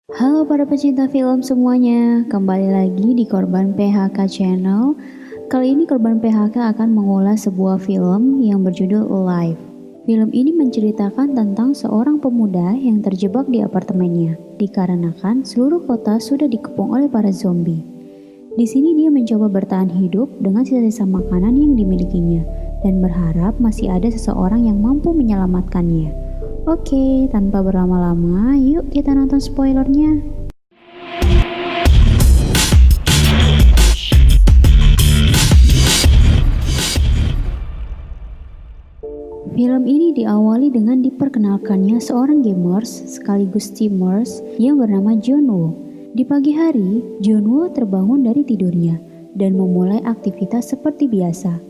Halo para pecinta film semuanya, kembali lagi di Korban PHK Channel. Kali ini Korban PHK akan mengulas sebuah film yang berjudul Alive. Film ini menceritakan tentang seorang pemuda yang terjebak di apartemennya, dikarenakan seluruh kota sudah dikepung oleh para zombie. Di sini dia mencoba bertahan hidup dengan sisa-sisa makanan yang dimilikinya, dan berharap masih ada seseorang yang mampu menyelamatkannya. Oke, tanpa berlama-lama, yuk kita nonton spoilernya. Film ini diawali dengan diperkenalkannya seorang gamers sekaligus streamers yang bernama John Woo. Di pagi hari, John Woo terbangun dari tidurnya dan memulai aktivitas seperti biasa.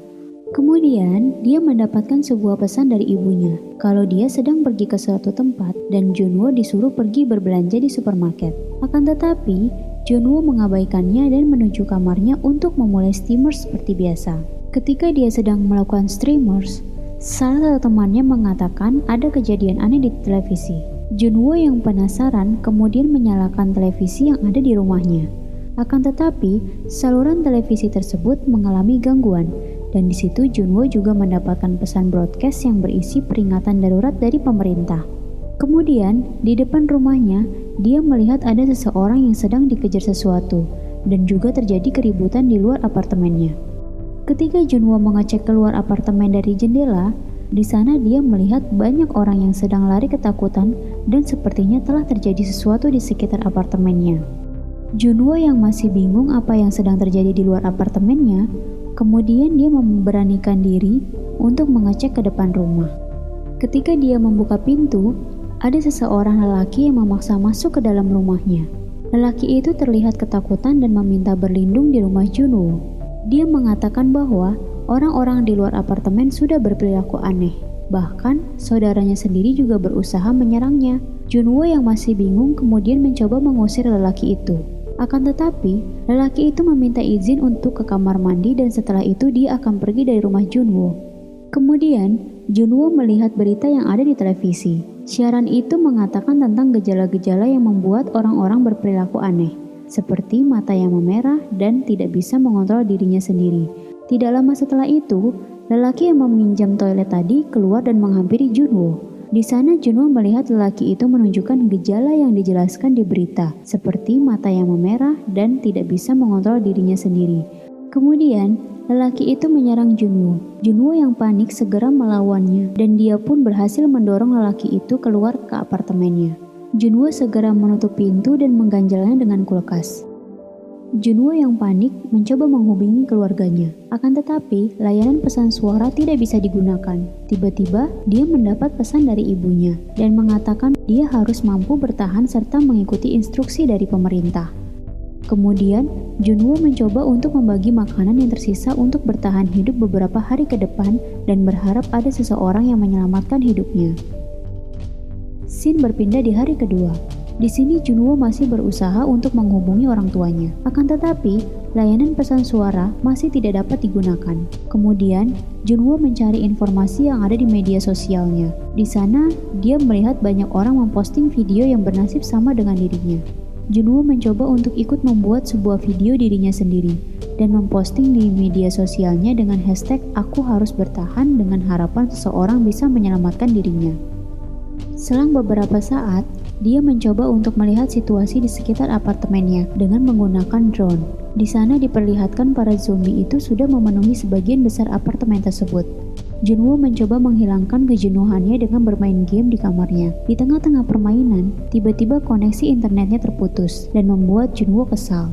Kemudian, dia mendapatkan sebuah pesan dari ibunya kalau dia sedang pergi ke suatu tempat dan Junwoo disuruh pergi berbelanja di supermarket. Akan tetapi, Junwoo mengabaikannya dan menuju kamarnya untuk memulai streamers seperti biasa. Ketika dia sedang melakukan streamers, salah satu temannya mengatakan ada kejadian aneh di televisi. Junwoo yang penasaran kemudian menyalakan televisi yang ada di rumahnya. Akan tetapi, saluran televisi tersebut mengalami gangguan. Dan di situ Junwoo juga mendapatkan pesan broadcast yang berisi peringatan darurat dari pemerintah. Kemudian, di depan rumahnya, dia melihat ada seseorang yang sedang dikejar sesuatu, dan juga terjadi keributan di luar apartemennya. Ketika Junwoo mengecek keluar apartemen dari jendela, di sana dia melihat banyak orang yang sedang lari ketakutan dan sepertinya telah terjadi sesuatu di sekitar apartemennya. Junwoo yang masih bingung apa yang sedang terjadi di luar apartemennya, kemudian dia memberanikan diri untuk mengecek ke depan rumah. Ketika dia membuka pintu, ada seseorang lelaki yang memaksa masuk ke dalam rumahnya. Lelaki itu terlihat ketakutan dan meminta berlindung di rumah Junwoo. Dia mengatakan bahwa orang-orang di luar apartemen sudah berperilaku aneh. Bahkan, saudaranya sendiri juga berusaha menyerangnya. Junwoo yang masih bingung kemudian mencoba mengusir lelaki itu. Akan tetapi, lelaki itu meminta izin untuk ke kamar mandi dan setelah itu dia akan pergi dari rumah Junwoo. Kemudian, Junwoo melihat berita yang ada di televisi. Siaran itu mengatakan tentang gejala-gejala yang membuat orang-orang berperilaku aneh, seperti mata yang memerah dan tidak bisa mengontrol dirinya sendiri. Tidak lama setelah itu, lelaki yang meminjam toilet tadi keluar dan menghampiri Junwoo. Di sana Junwoo melihat lelaki itu menunjukkan gejala yang dijelaskan di berita, seperti mata yang memerah dan tidak bisa mengontrol dirinya sendiri. Kemudian, lelaki itu menyerang Junwoo. Junwoo yang panik segera melawannya dan dia pun berhasil mendorong lelaki itu keluar ke apartemennya. Junwoo segera menutup pintu dan mengganjalnya dengan kulkas. Junwoo yang panik mencoba menghubungi keluarganya. Akan tetapi, layanan pesan suara tidak bisa digunakan. Tiba-tiba, dia mendapat pesan dari ibunya dan mengatakan dia harus mampu bertahan serta mengikuti instruksi dari pemerintah. Kemudian, Junwoo mencoba untuk membagi makanan yang tersisa untuk bertahan hidup beberapa hari ke depan dan berharap ada seseorang yang menyelamatkan hidupnya. Scene berpindah di hari kedua. Di sini Junwoo masih berusaha untuk menghubungi orang tuanya. Akan tetapi, layanan pesan suara masih tidak dapat digunakan. Kemudian, Junwoo mencari informasi yang ada di media sosialnya. Di sana, dia melihat banyak orang memposting video yang bernasib sama dengan dirinya. Junwoo mencoba untuk ikut membuat sebuah video dirinya sendiri dan memposting di media sosialnya dengan hashtag "Aku harus bertahan" dengan harapan seseorang bisa menyelamatkan dirinya. Selang beberapa saat, dia mencoba untuk melihat situasi di sekitar apartemennya dengan menggunakan drone. Di sana diperlihatkan para zombie itu sudah memenuhi sebagian besar apartemen tersebut. Junwoo mencoba menghilangkan kejenuhannya dengan bermain game di kamarnya. Di tengah-tengah permainan, tiba-tiba koneksi internetnya terputus dan membuat Junwoo kesal.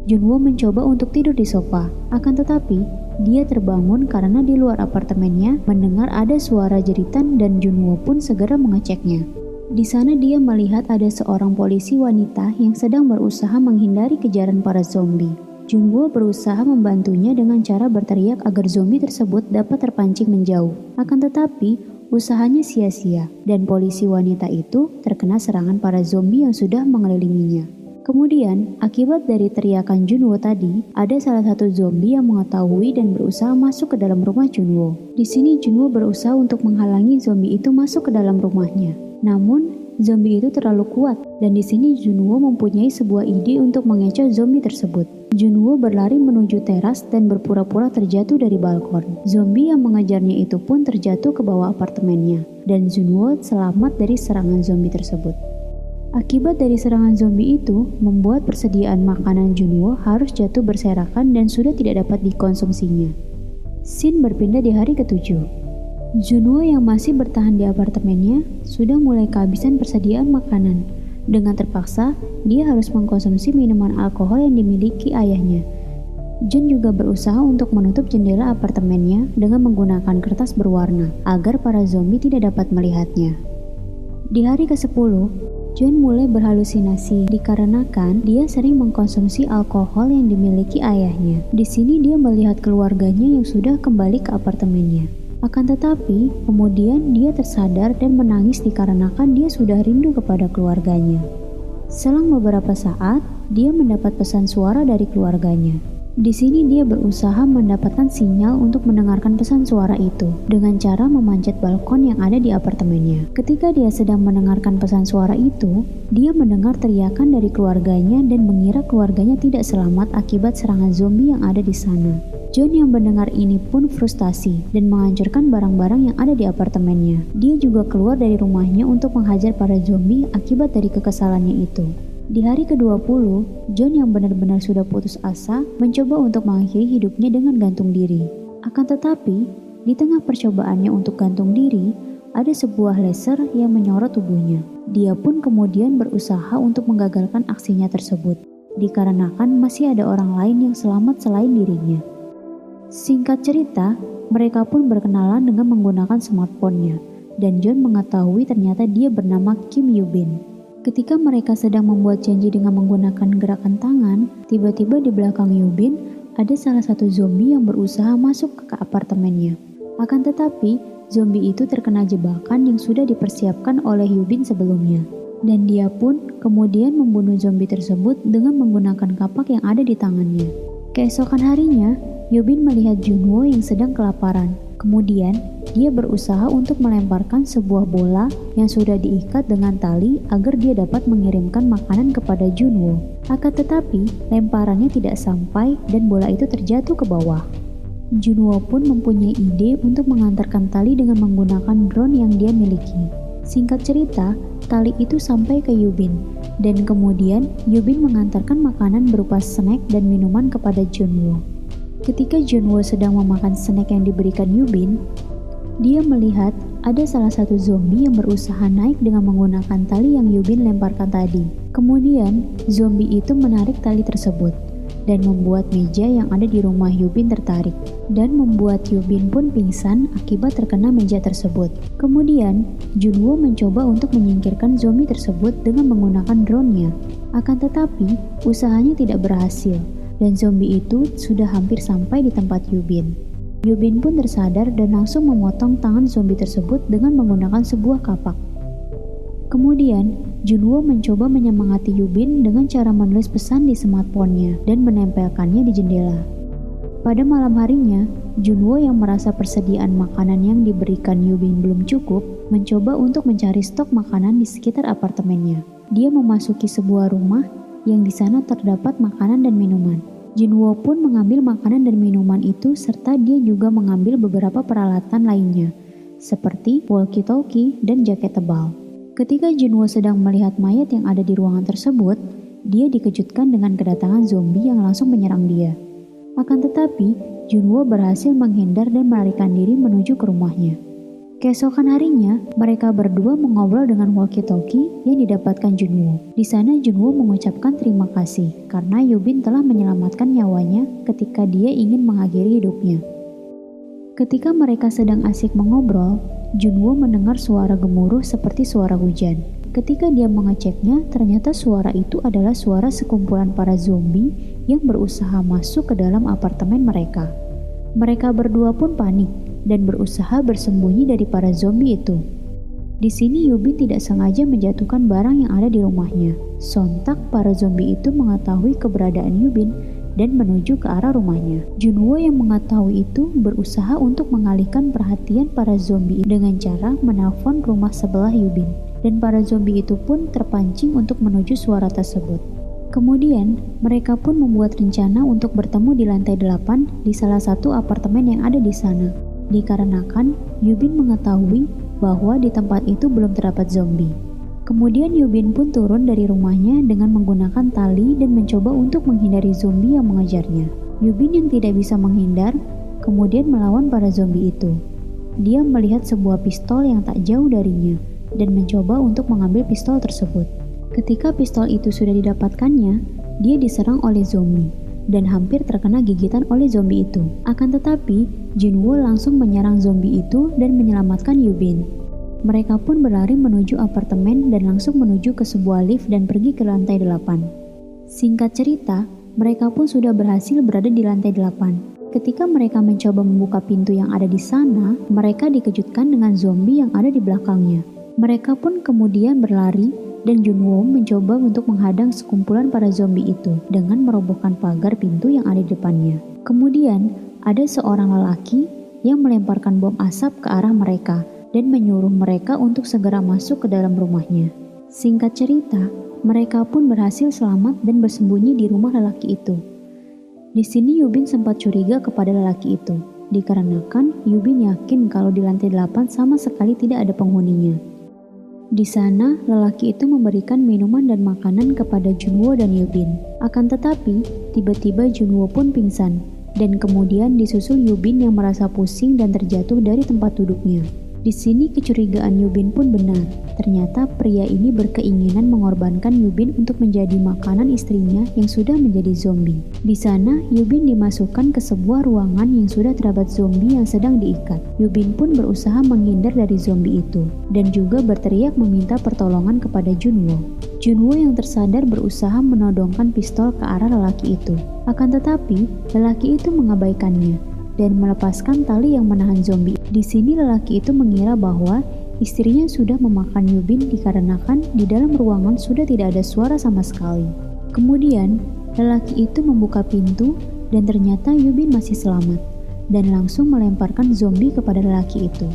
Junwoo mencoba untuk tidur di sofa, akan tetapi dia terbangun karena di luar apartemennya mendengar ada suara jeritan dan Junwoo pun segera mengeceknya. Di sana dia melihat ada seorang polisi wanita yang sedang berusaha menghindari kejaran para zombie. Junwoo berusaha membantunya dengan cara berteriak agar zombie tersebut dapat terpancing menjauh. Akan tetapi, usahanya sia-sia dan polisi wanita itu terkena serangan para zombie yang sudah mengelilinginya. Kemudian, akibat dari teriakan Junwoo tadi, ada salah satu zombie yang mengetahui dan berusaha masuk ke dalam rumah Junwoo. Di sini Junwoo berusaha untuk menghalangi zombie itu masuk ke dalam rumahnya. Namun, zombie itu terlalu kuat, dan di sini Junwoo mempunyai sebuah ide untuk mengecoh zombie tersebut. Junwoo berlari menuju teras dan berpura-pura terjatuh dari balkon. Zombie yang mengejarnya itu pun terjatuh ke bawah apartemennya, dan Junwoo selamat dari serangan zombie tersebut. Akibat dari serangan zombie itu, membuat persediaan makanan Junwoo harus jatuh berserakan dan sudah tidak dapat dikonsumsinya. Scene berpindah di hari ke-7. Junwoo yang masih bertahan di apartemennya sudah mulai kehabisan persediaan makanan. Dengan terpaksa, dia harus mengkonsumsi minuman alkohol yang dimiliki ayahnya. Jun juga berusaha untuk menutup jendela apartemennya dengan menggunakan kertas berwarna agar para zombie tidak dapat melihatnya. Di hari ke-10, Jun mulai berhalusinasi dikarenakan dia sering mengkonsumsi alkohol yang dimiliki ayahnya. Di sini dia melihat keluarganya yang sudah kembali ke apartemennya. Akan tetapi, kemudian dia tersadar dan menangis dikarenakan dia sudah rindu kepada keluarganya. Selang beberapa saat, dia mendapat pesan suara dari keluarganya. Di sini dia berusaha mendapatkan sinyal untuk mendengarkan pesan suara itu dengan cara memanjat balkon yang ada di apartemennya. Ketika dia sedang mendengarkan pesan suara itu, dia mendengar teriakan dari keluarganya dan mengira keluarganya tidak selamat akibat serangan zombie yang ada di sana. John yang mendengar ini pun frustasi dan menghancurkan barang-barang yang ada di apartemennya. Dia juga keluar dari rumahnya untuk menghajar para zombie akibat dari kekesalannya itu. Di hari ke-20, John yang benar-benar sudah putus asa mencoba untuk mengakhiri hidupnya dengan gantung diri. Akan tetapi, di tengah percobaannya untuk gantung diri, ada sebuah laser yang menyorot tubuhnya. Dia pun kemudian berusaha untuk menggagalkan aksinya tersebut, dikarenakan masih ada orang lain yang selamat selain dirinya. Singkat cerita, mereka pun berkenalan dengan menggunakan smartphone-nya, dan John mengetahui ternyata dia bernama Kim Yoo-bin. Ketika mereka sedang membuat janji dengan menggunakan gerakan tangan, tiba-tiba di belakang Yoo-bin ada salah satu zombie yang berusaha masuk ke apartemennya. Akan tetapi, zombie itu terkena jebakan yang sudah dipersiapkan oleh Yoo-bin sebelumnya. Dan dia pun kemudian membunuh zombie tersebut dengan menggunakan kapak yang ada di tangannya. Keesokan harinya, Yoo-bin melihat Junwoo yang sedang kelaparan. Kemudian, dia berusaha untuk melemparkan sebuah bola yang sudah diikat dengan tali agar dia dapat mengirimkan makanan kepada Junwoo. Akan tetapi, lemparannya tidak sampai dan bola itu terjatuh ke bawah. Junwoo pun mempunyai ide untuk mengantarkan tali dengan menggunakan drone yang dia miliki. Singkat cerita, tali itu sampai ke Yoo-bin, dan kemudian Yoo-bin mengantarkan makanan berupa snack dan minuman kepada Junwoo. Ketika Junwoo sedang memakan snack yang diberikan Yoo-bin, dia melihat ada salah satu zombie yang berusaha naik dengan menggunakan tali yang Yoo-bin lemparkan tadi. Kemudian, zombie itu menarik tali tersebut dan membuat meja yang ada di rumah Yoo-bin tertarik dan membuat Yoo-bin pun pingsan akibat terkena meja tersebut. Kemudian, Junwoo mencoba untuk menyingkirkan zombie tersebut dengan menggunakan drone-nya. Akan tetapi, usahanya tidak berhasil. Dan zombie itu sudah hampir sampai di tempat Yoo-bin. Yoo-bin pun tersadar dan langsung memotong tangan zombie tersebut dengan menggunakan sebuah kapak. Kemudian, Junwoo mencoba menyemangati Yoo-bin dengan cara menulis pesan di smartphone-nya dan menempelkannya di jendela. Pada malam harinya, Junwoo yang merasa persediaan makanan yang diberikan Yoo-bin belum cukup, mencoba untuk mencari stok makanan di sekitar apartemennya. Dia memasuki sebuah rumah yang di sana terdapat makanan dan minuman. Junwoo pun mengambil makanan dan minuman itu serta dia juga mengambil beberapa peralatan lainnya, seperti walkie-talkie dan jaket tebal. Ketika Junwoo sedang melihat mayat yang ada di ruangan tersebut, dia dikejutkan dengan kedatangan zombie yang langsung menyerang dia. Akan tetapi, Junwoo berhasil menghindar dan melarikan diri menuju ke rumahnya. Keesokan harinya, mereka berdua mengobrol dengan walkie-talkie yang didapatkan Junwoo. Di sana Junwoo mengucapkan terima kasih karena Yoo-bin telah menyelamatkan nyawanya ketika dia ingin mengakhiri hidupnya. Ketika mereka sedang asik mengobrol, Junwoo mendengar suara gemuruh seperti suara hujan. Ketika dia mengeceknya, ternyata suara itu adalah suara sekumpulan para zombie yang berusaha masuk ke dalam apartemen mereka. Mereka berdua pun panik dan berusaha bersembunyi dari para zombie itu. Di sini Yoo-bin tidak sengaja menjatuhkan barang yang ada di rumahnya. Sontak para zombie itu mengetahui keberadaan Yoo-bin dan menuju ke arah rumahnya. Junwoo yang mengetahui itu berusaha untuk mengalihkan perhatian para zombie dengan cara menelpon rumah sebelah Yoo-bin. dan para zombie itu pun terpancing untuk menuju suara tersebut. Kemudian, mereka pun membuat rencana untuk bertemu di lantai 8 di salah satu apartemen yang ada di sana. Dikarenakan Yubin mengetahui bahwa di tempat itu belum terdapat zombie. Kemudian Yubin pun turun dari rumahnya dengan menggunakan tali dan mencoba untuk menghindari zombie yang mengejarnya. Yubin yang tidak bisa menghindar, kemudian melawan para zombie itu. Dia melihat sebuah pistol yang tak jauh darinya dan mencoba untuk mengambil pistol tersebut. Ketika pistol itu sudah didapatkannya, dia diserang oleh zombie dan hampir terkena gigitan oleh zombie itu. Akan tetapi, Junwoo langsung menyerang zombie itu dan menyelamatkan Yubin. Mereka pun berlari menuju apartemen dan langsung menuju ke sebuah lift dan pergi ke lantai 8. Singkat cerita, mereka pun sudah berhasil berada di lantai 8. Ketika mereka mencoba membuka pintu yang ada di sana, mereka dikejutkan dengan zombie yang ada di belakangnya. Mereka pun kemudian berlari dan Junwoo mencoba untuk menghadang sekumpulan para zombie itu dengan merobohkan pagar pintu yang ada di depannya. Kemudian, ada seorang lelaki yang melemparkan bom asap ke arah mereka dan menyuruh mereka untuk segera masuk ke dalam rumahnya. Singkat cerita, mereka pun berhasil selamat dan bersembunyi di rumah lelaki itu. Di sini Yubin sempat curiga kepada lelaki itu, dikarenakan Yubin yakin kalau di lantai 8 sama sekali tidak ada penghuninya. Di sana, lelaki itu memberikan minuman dan makanan kepada Junwoo dan Yubin. Akan tetapi, tiba-tiba Junwoo pun pingsan, dan kemudian disusul Yubin yang merasa pusing dan terjatuh dari tempat duduknya. Di sini kecurigaan Yubin pun benar. Ternyata pria ini berkeinginan mengorbankan Yubin untuk menjadi makanan istrinya yang sudah menjadi zombie. Di sana, Yubin dimasukkan ke sebuah ruangan yang sudah terdapat zombie yang sedang diikat. Yubin pun berusaha menghindar dari zombie itu dan juga berteriak meminta pertolongan kepada Junwoo. Junwoo yang tersadar berusaha menodongkan pistol ke arah lelaki itu. Akan tetapi, lelaki itu mengabaikannya dan melepaskan tali yang menahan zombie. Di sini lelaki itu mengira bahwa istrinya sudah memakan Yubin dikarenakan di dalam ruangan sudah tidak ada suara sama sekali. Kemudian, lelaki itu membuka pintu dan ternyata Yubin masih selamat dan langsung melemparkan zombie kepada lelaki itu.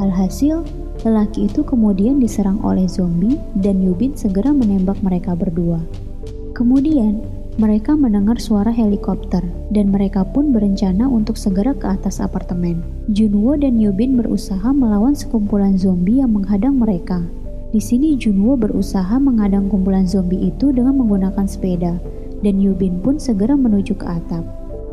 Alhasil, lelaki itu kemudian diserang oleh zombie dan Yubin segera menembak mereka berdua. Kemudian, mereka mendengar suara helikopter dan mereka pun berencana untuk segera ke atas apartemen. Junwoo dan Yubin berusaha melawan sekumpulan zombie yang menghadang mereka. Di sini Junwoo berusaha menghadang kumpulan zombie itu dengan menggunakan sepeda dan Yubin pun segera menuju ke atap.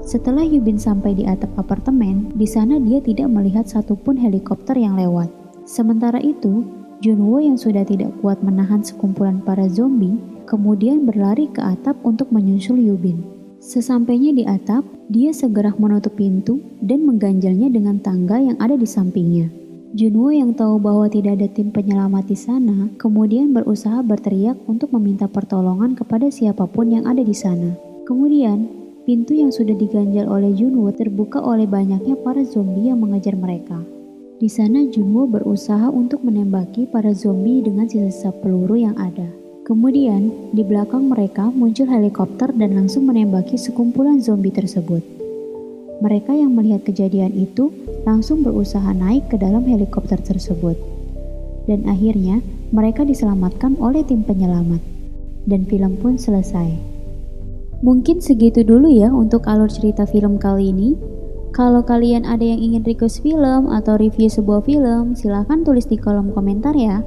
Setelah Yubin sampai di atap apartemen, di sana dia tidak melihat satupun helikopter yang lewat. Sementara itu, Junwoo yang sudah tidak kuat menahan sekumpulan para zombie kemudian berlari ke atap untuk menyusul Yubin. Sesampainya di atap, dia segera menutup pintu dan mengganjalnya dengan tangga yang ada di sampingnya. Junwoo yang tahu bahwa tidak ada tim penyelamat di sana, kemudian berusaha berteriak untuk meminta pertolongan kepada siapapun yang ada di sana. Kemudian, pintu yang sudah diganjal oleh Junwoo terbuka oleh banyaknya para zombie yang mengejar mereka. Di sana Junwoo berusaha untuk menembaki para zombie dengan sisa-sisa peluru yang ada. Kemudian, di belakang mereka muncul helikopter dan langsung menembaki sekumpulan zombie tersebut. Mereka yang melihat kejadian itu langsung berusaha naik ke dalam helikopter tersebut. Dan akhirnya, mereka diselamatkan oleh tim penyelamat. Dan film pun selesai. Mungkin segitu dulu ya untuk alur cerita film kali ini. Kalau kalian ada yang ingin request film atau review sebuah film, silahkan tulis di kolom komentar ya.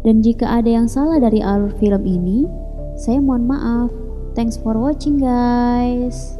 Dan jika ada yang salah dari alur film ini, saya mohon maaf. Thanks for watching guys.